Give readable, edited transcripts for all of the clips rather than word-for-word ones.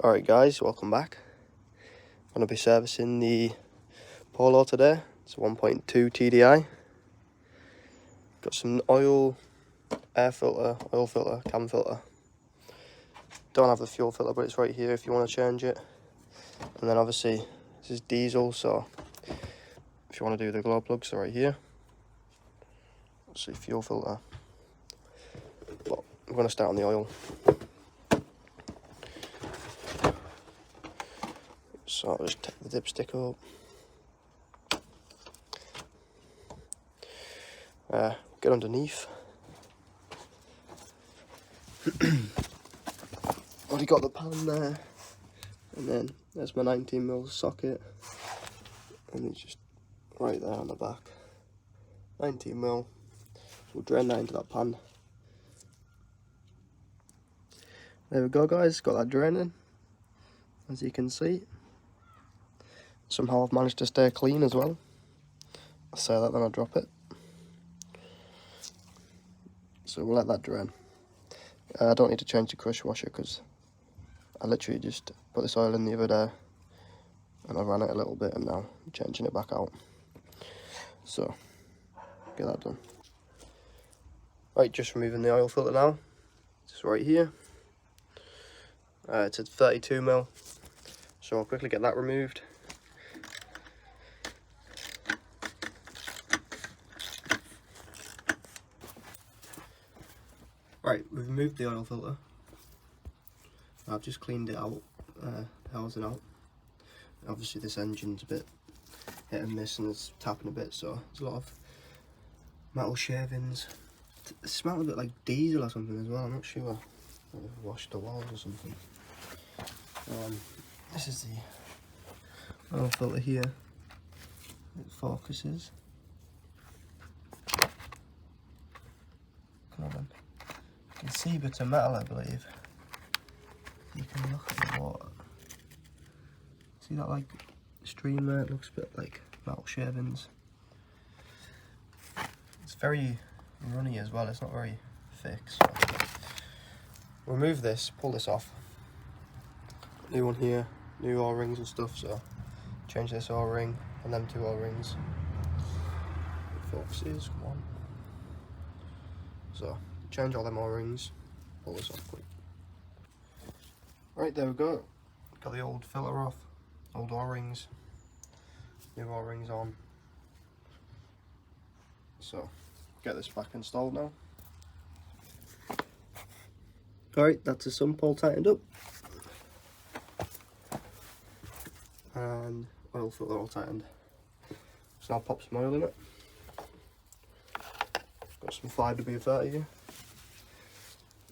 Alright guys, welcome back. I'm going to be servicing the Polo today. It's a 1.2 TDi. Got some oil, air filter, oil filter, cam filter. Don't have the fuel filter, but it's right here if you want to change it. And then obviously this is diesel, so if you want to do the glow plugs, they're right here. See, fuel filter. But I'm going to start on the oil. So I'll just take the dipstick up. Get underneath. Already got the pan there. And then there's my 19mm socket. And it's just right there on the back. 19mm. We'll drain that into that pan. There we go guys, got that draining. As you can see. Somehow I've managed to stay clean as well. I say that, then I drop it. So we'll let that drain. I don't need to change the crush washer because I literally just put this oil in the other day and I ran it a little bit and now I'm changing it back out. So, get that done. Right, just removing the oil filter now. It's right here. It's at 32mm. So I'll quickly get that removed. Right, we've removed the oil filter. I've just cleaned it out, housing out. Obviously this engine's a bit hit and miss and it's tapping a bit, so there's a lot of metal shavings. It smells a bit like diesel or something as well, I'm not sure. I've washed the walls or something. This is the oil filter here. It focuses. Come on then. You can see bits of metal, I believe. You can look at the water. See that like stream there? It looks a bit like metal shavings. It's very runny as well, it's not very thick. So remove this, pull this off. New one here, new O-rings and stuff, so change this O-ring and them two O-rings. Focuses, come on. So change all them O-rings, pull this off quick. Right, there we go. Got the old filter off, old O-rings, new O-rings on. So, get this back installed now. Alright, that's the sump all tightened up. And oil filter all tightened. So I'll pop some oil in it. Got some 5W30 here.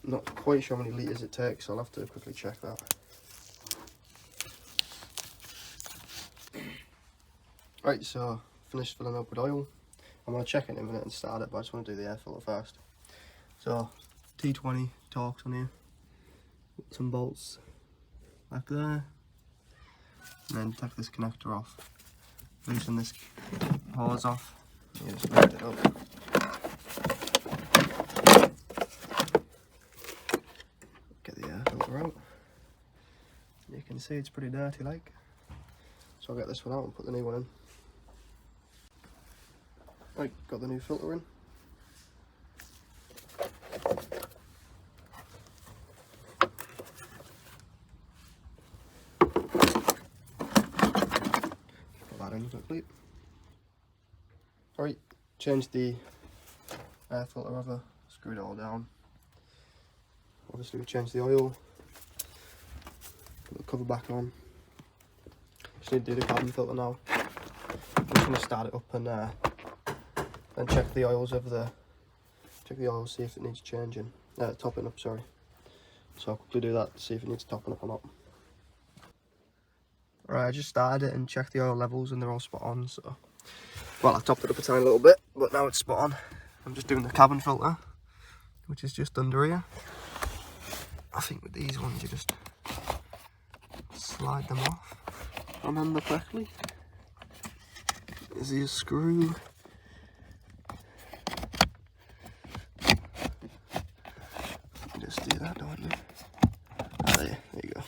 Not quite sure how many litres it takes, so I'll have to quickly check that. Right, so finished filling up with oil. I'm going to check it in a minute and start it, but I just want to do the air filter first. So, T20 Torx on here. Some bolts back there. And then take this connector off. Loosen this hose off. You just lift it up. Out. You can see it's pretty dirty like, so I'll get this one out and put the new one in. Right, got the new filter in. Put that in quickly. Alright, change the air filter over, screwed it all down. Obviously we changed the oil. Put the cover back on. Just need to do the cabin filter now. I'm just going to start it up and then check the oils over there. Check the oil, see if it needs changing. Topping up, sorry. So I'll quickly do that to see if it needs topping up or not. Right, I just started it and checked the oil levels and they're all spot on. So, well, I topped it up a tiny little bit, but now it's spot on. I'm just doing the cabin filter, which is just under here. I think with these ones you just slide them off, if I remember correctly. There's a screw. You just do that, don't you? Oh, there you go.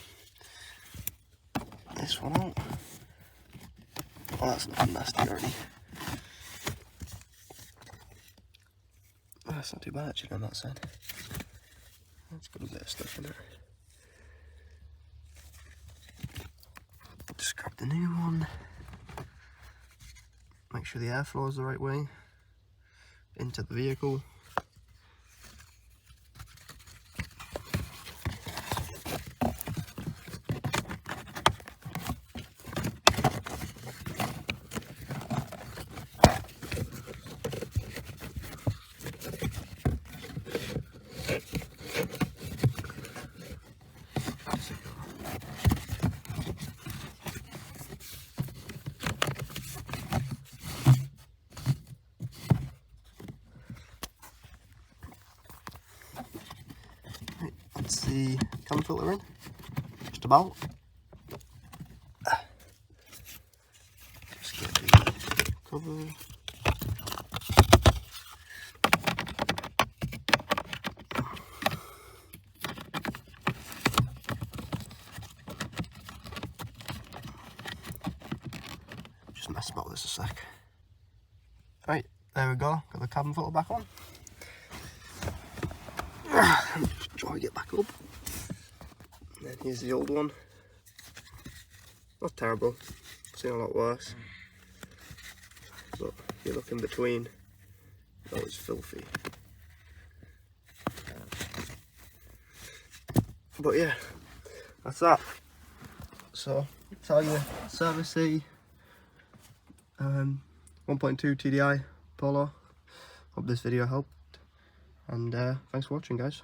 this one out. Oh, that's not nasty already. Oh, that's not too bad actually on that side. That's got a bit of stuff in it. Just grab the new one. Make sure the airflow is the right way into the vehicle. That's the cam filter in, just about. Just get the cover. Just mess about this a sec. Right, there we go, got the cabin filter back on. Just try to get back up. And then here's the old one. Not terrible, seen a lot worse. But if you look in between, that was filthy. But yeah, that's that. So tell you, service the 1.2 TDi Polo. Hope this video helped, and thanks for watching, guys.